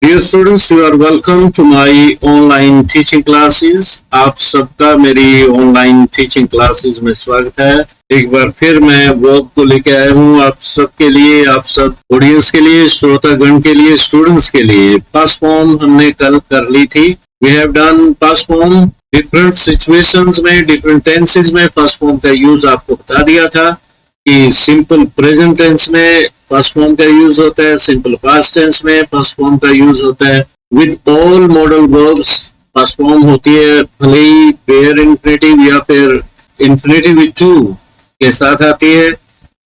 Dear students, you are welcome to my online teaching classes. आप सबका मेरी online teaching classes में स्वागत है। एक बार फिर मैं वर्क को लेके आया हूँ आप सबके लिए, आप सब ऑडियंस के लिए, श्रोतागण के लिए, स्टूडेंट्स के लिए। पास्ट फॉर्म हमने कल कर ली थी। We have done past form different situations में, different tenses में पास्ट फॉर्म का यूज आपको बता दिया था कि सिंपल प्रेजेंट टेंस में पास्ट फॉर्म का यूज होता है, सिंपल पास्ट टेंस में पास्ट फॉर्म का यूज होता है। With all modal verbs past form होती है, भले ही पेयर इंफिनिटिव या फिर इंफिनिटिव विद टू के साथ आती है।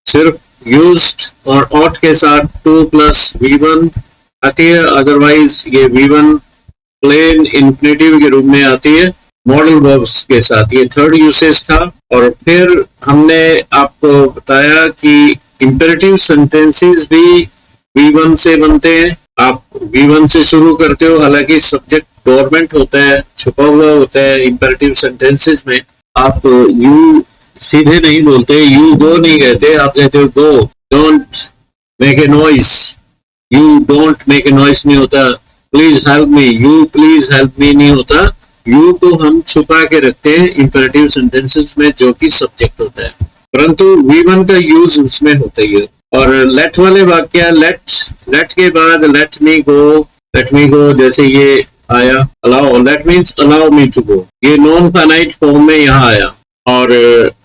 सिर्फ यूज्ड और ऑट के साथ टू प्लस V1 आती है, अदरवाइज ये V1 प्लेन इंफिनिटिव के रूप में आती है मॉडल वर्ब्स के साथ। ये थर्ड यूसेज था। और फिर हमने आपको बताया कि इंपेरेटिव सेंटेंसेस भी V1 से बनते हैं। आप V1 से शुरू करते हो, हालांकि सब्जेक्ट डोरमेंट होता है, छुपा हुआ होता है। इंपेरेटिव सेंटेंसेस में आप यू सीधे नहीं बोलते, यू गो नहीं कहते, आप कहते हो go, don't make a noise, you don't make a noise नहीं होता। Please help me, you please help me नहीं होता। यू को हम छुपा के रखते हैं इंपेरेटिव सेंटेंसेस में, जो कि सब्जेक्ट होता है, परंतु V1 का यूज उसमें होता ही है। और लेट वाले वाक्य, लेट के बाद लेट मी गो जैसे ये आया, allow, let means allow me to go, ये नॉन फाइनाइट फॉर्म में यहाँ आया। और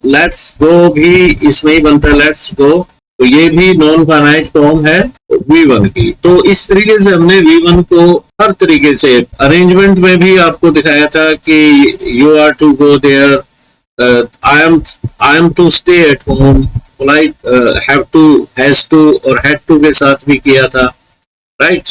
लेट्स गो भी इसमें ही बनता है, लेट्स गो, तो ये भी नॉन फाइनाइट फॉर्म है V1 की। तो इस तरीके से हमने V1 को हर तरीके से अरेंजमेंट में भी आपको दिखाया था कि you are to go there, I am to stay at home, like have to, has to और हैड टू के साथ भी किया था, राइट।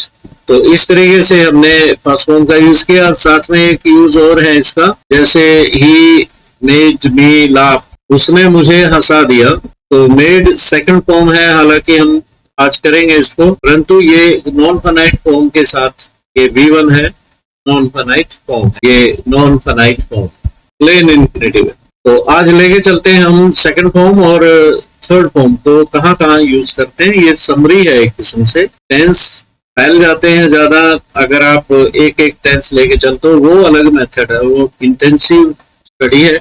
तो इस तरीके से हमने पास्ट फॉर्म का यूज किया। साथ में एक यूज और है इसका, जैसे ही मेड मी लाफ, उसने मुझे हंसा दिया, तो मेड सेकंड फॉर्म है, हालांकि हम आज करेंगे इसको, परंतु ये नॉन फाइनाइट फॉर्म के साथ ये V1 है, नॉन फाइनाइट फॉर्म, ये non finite form plain infinitive है। तो आज लेके चलते हैं हम सेकंड फॉर्म और थर्ड फॉर्म को कहाँ कहाँ यूज करते हैं। ये समरी है एक किस्म से, टेंस फैल जाते हैं ज्यादा अगर आप एक एक टेंस लेके चलते हो, वो अलग मेथड है, वो इंटेंसिव स्टडी है।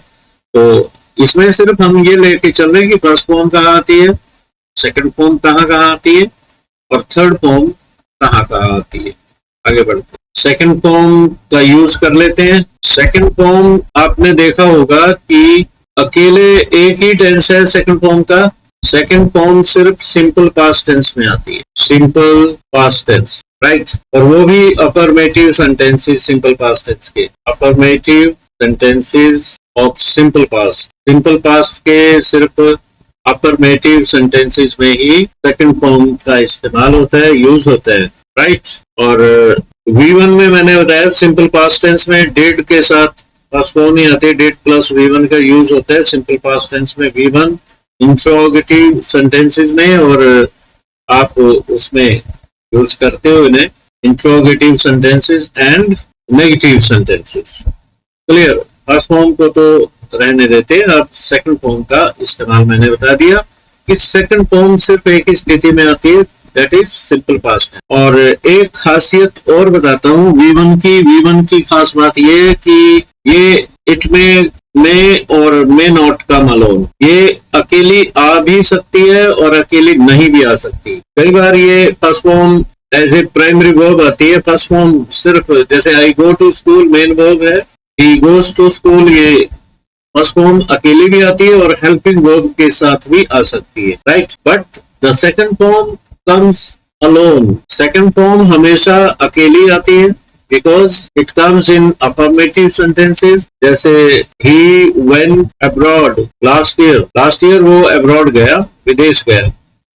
तो इसमें सिर्फ हम ये लेके चल रहे हैं कि फर्स्ट फॉर्म कहाँ आती है, सेकंड फॉर्म कहाँ आती है और थर्ड फॉर्म कहाँ आती है। आगे बढ़ते हैं, सेकंड फॉर्म का यूज कर लेते हैं। सेकंड फॉर्म आपने देखा होगा कि अकेले एक ही टेंस है सेकंड फॉर्म का। सेकंड फॉर्म सिर्फ सिंपल पास्ट टेंस में आती है, सिंपल पास्ट टेंस, राइट। और वो भी affirmative sentences simple past tense के, affirmative sentences of simple past, simple past के सिर्फ अफर्मेटिव सेंटेंसेस में ही सेकंड फॉर्म का इस्तेमाल होता है, यूज होता है, राइट। और V1 में मैंने बताया सिंपल पास्ट टेंस में डिड के साथ पास्ट फॉर्म नहीं आते, डिड प्लस V1 का यूज होता है सिंपल पास्ट टेंस में V1 इंट्रोगेटिव सेंटेंसेस में, और आप उसमें यूज करते हो इन्हें interrogative sentences and negative sentences. Clear. First form को तो रहने देते हैं, अब सेकंड फॉर्म का इस्तेमाल मैंने बता दिया कि सेकंड फॉर्म सिर्फ एक ही स्थिति में आती है, that is simple past tense. और एक खासियत और बताता हूँ V1 की खास बात ये है कि ये इट में और मे नॉट का मलोन, ये अकेली आ भी सकती है और अकेली नहीं भी आ सकती। कई बार ये first form as a primary verb आती है, फर्स्ट फॉर्म सिर्फ, जैसे I go to school main verb है, ही गोज टू स्कूल, ये फर्स्ट फॉर्म अकेली भी आती है और हेल्पिंग वर्ब के साथ भी आ सकती है, right. But the second form comes alone, second form हमेशा अकेली आती है, because it comes in affirmative sentences. जैसे he went abroad last year वो अब्रॉड गया, विदेश गया,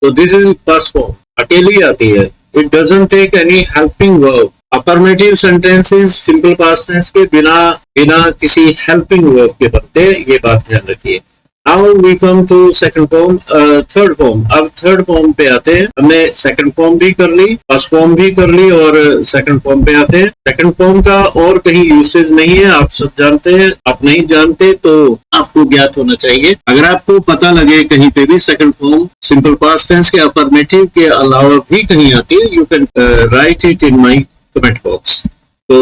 तो दिस इज फर्स्ट फॉर्म, अकेली आती है, it doesn't take any helping verb. Affirmative sentences simple past tense के बिना किसी हेल्पिंग वर्ब के बनते, ये बात ध्यान रखिए। Now we come to second form, third form. अब थर्ड फॉर्म पे आते हैं। हमने सेकंड फॉर्म भी कर ली, फर्स्ट फॉर्म भी कर ली और सेकंड फॉर्म पे आते हैं। सेकंड फॉर्म का और कहीं यूसेज नहीं है, आप सब जानते हैं। आप नहीं जानते तो आपको ज्ञात होना चाहिए। अगर आपको पता लगे कहीं पे भी second form simple past tense के अफर्मेटिव के अलावा भी कहीं आती है, you can write it in my comment box. तो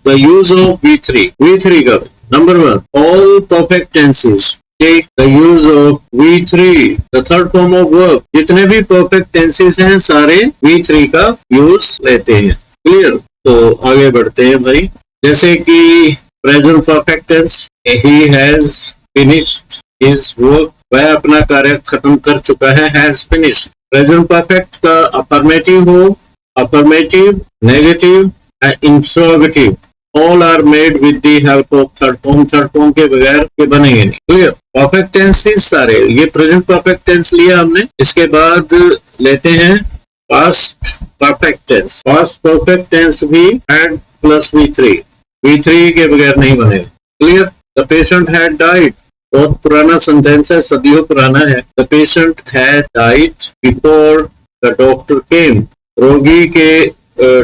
द यूज ऑफ V3 का number 1, all perfect tenses take the use of V3, the third form of verb. जितने भी परफेक्ट टेंसेस हैं सारे V3 का यूज लेते हैं। क्लियर? तो आगे बढ़ते हैं भाई। जैसे कि present perfect tense, he has finished his work, वह अपना कार्य खत्म कर चुका है, हैज फिनिश्ड। प्रेजेंट परफेक्ट का अफर्मेटिव हो, affirmative, negative and interrogative, all are made with the help of third form. Third form के बगैर ये बनेंगे नहीं। क्लियर? परफेक्ट टेंसेस सारे, ये प्रेजेंट परफेक्ट टेंस लिया हमने। इसके बाद लेते हैं past perfect tense. Past perfect tense भी हैड प्लस V3 के बगैर नहीं बनेगा। Clear? The patient had died, बहुत पुराना सेंटेंस है, सदियों पुराना है। The patient had died before the doctor came, रोगी के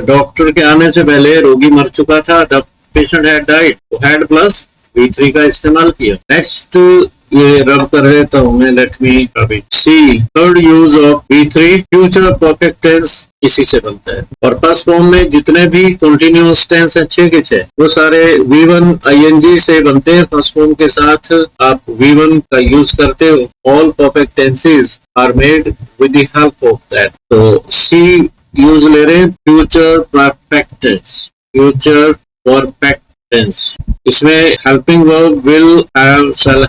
डॉक्टर के आने से पहले रोगी मर चुका था। द पेशेंट हैड डाइड, तो हैड प्लस V3 का इस्तेमाल किया। नेक्स्ट ये रब कर देता हूं मैं, let me see. Third use of V3, future perfect tense इसी से बनता है। और फर्स्ट फॉर्म में जितने भी कंटिन्यूअस टेंस है 6 के 6, वो सारे V1 ing से बनते हैं। फर्स्ट फॉर्म के साथ आप V1 का यूज करते हो। All perfect tenses are made with the help of that. तो सी यूज ले रहे हैं, future perfect tense, future perfect tense. इसमें helping verb will have, shall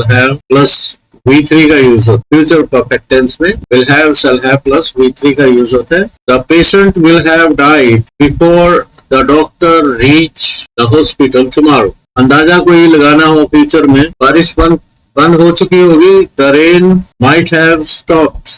have plus V3 का यूज होता है। फ्यूचर परफेक्ट टेंस में will have, shall have plus V3 का यूज होता है। The patient will have died before the doctor reach the hospital tomorrow. अंदाजा कोई लगाना हो फ्यूचर में, बारिश बंद हो चुकी होगी। The rain might have stopped,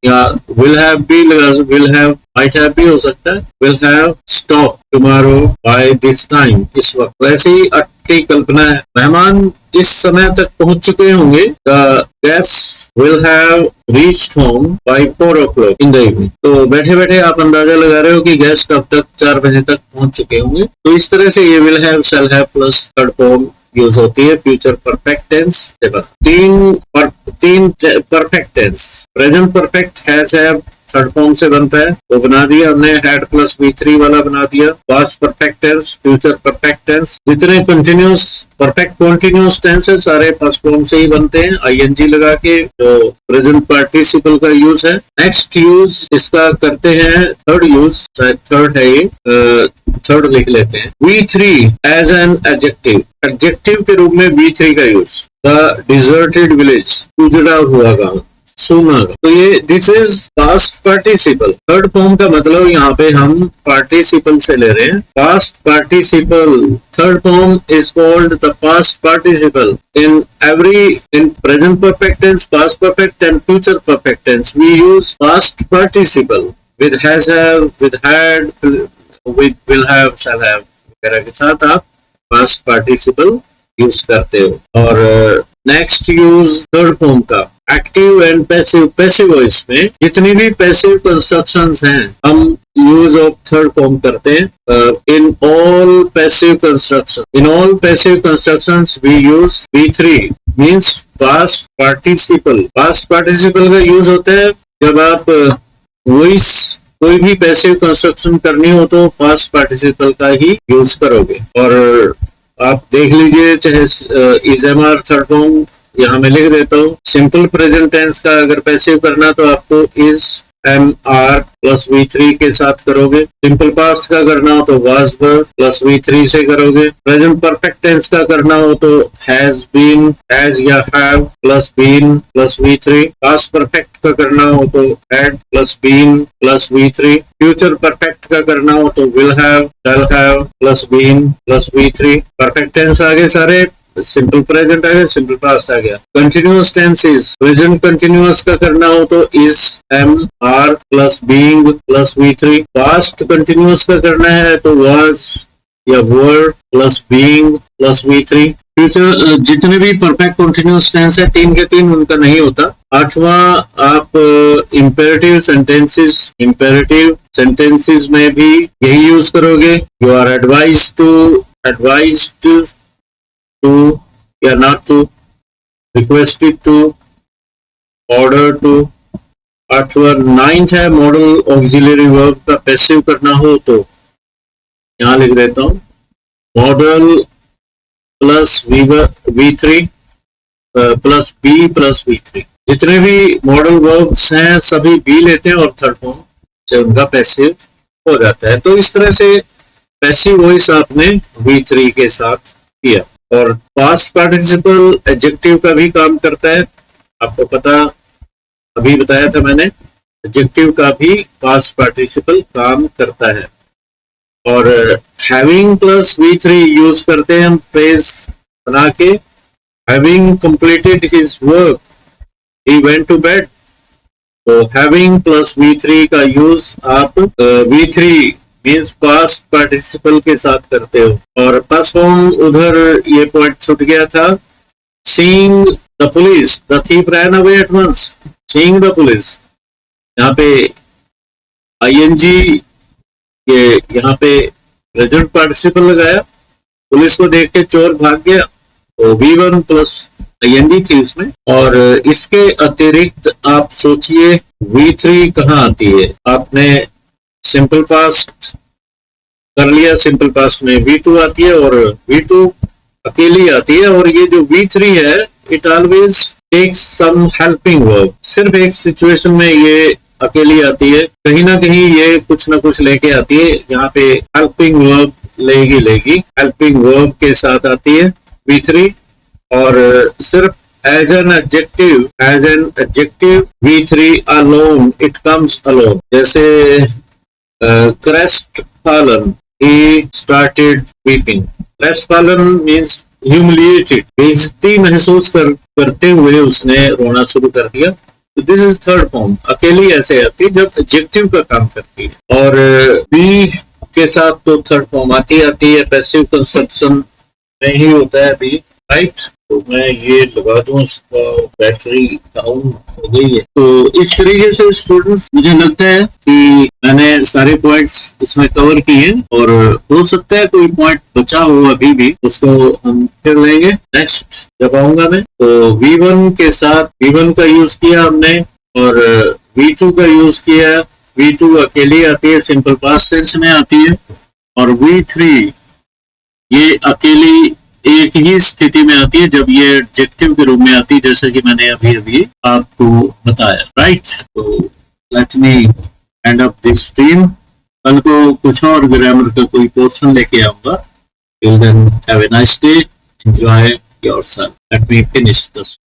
या विल हैव भी लगा, विल हैव माइट हैव भी हो सकता है। Will have stop tomorrow by this time, इस वक्त। वैसे ही अटकी कल्पना है, मेहमान इस समय तक पहुंच चुके होंगे। The guest will have reached home by 4 o'clock in the evening. तो बैठे बैठे आप अंदाजा लगा रहे हो कि गेस्ट कब तक 4 बजे तक पहुंच चुके होंगे। तो इस तरह से ये will have, shall have plus third form use होती है फ्यूचर परफेक्ट टेंस। तीन perfect tense, present perfect has have third form से बनता है, वो बना दिया हमने, हैड प्लस V3 वाला बना दिया। Past perfect tense, future perfect tense, जितने कंटिन्यूअस परफेक्ट कंटिन्यूअस टेंस है सारे फर्स्ट फॉर्म से ही बनते हैं, ing लगा के, जो प्रेजेंट पार्टिसिपल का यूज है। नेक्स्ट यूज इसका करते हैं, थर्ड यूज, थर्ड है ये, थर्ड लिख लेते हैं। V3 as an adjective, adjective के रूप में V3 का यूज। द डिजर्टेड विलेज, उजड़ा हुआ गांव, सुना। तो ये this is past participle. Third form का मतलब यहाँ पे हम पार्टिसिपल से ले रहे हैं। Past participle, third form is called the past participle in present perfect tense, past perfect and future perfect tense. We use past participle with has have, with had, with will have, shall have वगैरह के साथ आप past participle use करते हो। और next use third form का, active and passive. Passive voice में जितनी भी पैसिव कंस्ट्रक्शंस हैं हम यूज ऑफ थर्ड फॉर्म करते हैं। In all passive constructions we use V3 means past participle. Past participle का यूज होता है जब आप वॉइस कोई भी पैसिव कंस्ट्रक्शन करनी हो तो पास्ट पार्टिसिपल का ही यूज करोगे। और आप देख लीजिए, चाहे इज़-एम-आर थर्ड फॉर्म यहाँ मैं लिख देता हूँ। सिंपल प्रेजेंट टेंस का अगर पैसिव करना तो आपको is am are plus V3 के साथ करोगे। सिंपल पास्ट का करना हो तो वाज वर प्लस V3 से करोगे। प्रेजेंट परफेक्ट टेंस का करना हो तो हैज बीन, हैज या have plus been plus V3। Past perfect का करना हो तो had plus been plus V3। Future perfect का करना हो तो will have, shall have plus been plus V3। Perfect tense आगे सारे, सिंपल प्रेजेंट आ गया, सिंपल पास्ट आ गया। कंटिन्यूअस टेंसेस, प्रेजेंट कंटिन्यूअस का करना हो तो is am are plus being plus V3। Past continuous का करना है तो वाज या were plus being plus V3। Future जितने भी परफेक्ट कंटिन्यूअस टेंस है 3 के 3 उनका नहीं होता। आठवां आप इंपेरेटिव सेंटेंसेस में भी यही यूज करोगे। यू आर एडवाइज्ड to या not to, requested to, order to, 8वां 9th है मॉडल ऑक्सिलरी वर्ब का पैसिव करना हो तो यहां लिख देता हूं मॉडल प्लस V3 प्लस बी प्लस V3। जितने भी मॉडल वर्ब्स हैं सभी बी लेते हैं और थर्ड फॉर्म से उनका पैसिव हो जाता है। तो इस तरह से पैसिव वॉइस आपने V3 के साथ किया। और पास्ट पार्टिसिपल एडजेक्टिव का भी काम करता है, आपको पता अभी बताया था मैंने, एडजेक्टिव का भी पास्ट पार्टिसिपल काम करता है। और हैविंग प्लस V3 यूज करते हैं हम फ्रेज बना के, having completed his work he went to bed. तो हैविंग प्लस V3 का यूज आप V3 मीन्स पास्ट पार्टिसिपल के साथ करते हो। और पास्ट फॉर्म उधर ये पॉइंट छूट गया था। Seeing the police the thief ran away at once. Seeing the police, यहाँ पे आईएनजी ये यहाँ पे प्रेजेंट पार्टिसिपल लगाया, पुलिस को देख के चोर भाग गया, तो V1 प्लस आईएनजी थी उसमें। और इसके अतिरिक्त आप सोचिए V3 कहाँ आती है। आपने सिंपल पास्ट कर लिया, सिंपल पास्ट में V2 आती है और V2 अकेली आती है। और ये जो V3 है it always takes some helping verb. सिर्फ एक सिचुएशन में ये अकेली आती है, कहीं ना कहीं ये कुछ ना कुछ लेके आती है। यहाँ पे हेल्पिंग वर्ब लेगी हेल्पिंग वर्ब के साथ आती है V3। और सिर्फ as an adjective V3 alone, it comes alone. जैसे crestfallen, he started weeping. crestfallen means humiliated, बेइज्जती महसूस करते हुए उसने रोना शुरू कर दिया। तो दिस इज थर्ड फॉर्म। अकेली ऐसे आती है जब एडजेक्टिव का काम करती है। और बी के साथ तो थर्ड फॉर्म आती है, पैसिव कंस्ट्रक्शन में ही होता है बी, राइट। तो मैं ये लगा दूं, इसका बैटरी डाउन हो गई है। तो इस तरीके से स्टूडेंट्स मुझे लगता है कि मैंने सारे पॉइंट्स इसमें कवर किए, और हो सकता है कोई पॉइंट बचा हो अभी भी, उसको हम फिर लेंगे नेक्स्ट जब आऊंगा मैं। तो V1 के साथ V1 का यूज किया हमने और V2 का यूज किया। V2 अकेली आती है, सिंपल पास्ट टेंस में आती है। और V3 ये अकेली एक ही स्थिति में आती है जब ये एडजेक्टिव के रूप में आती है, जैसे कि मैंने अभी आपको बताया, राइट। तो let me and up this stream. कल को कुछ और ग्रामर का कोई पोर्शन लेके आऊंगा। Till then have a nice day, enjoy yourself. Let me finish this.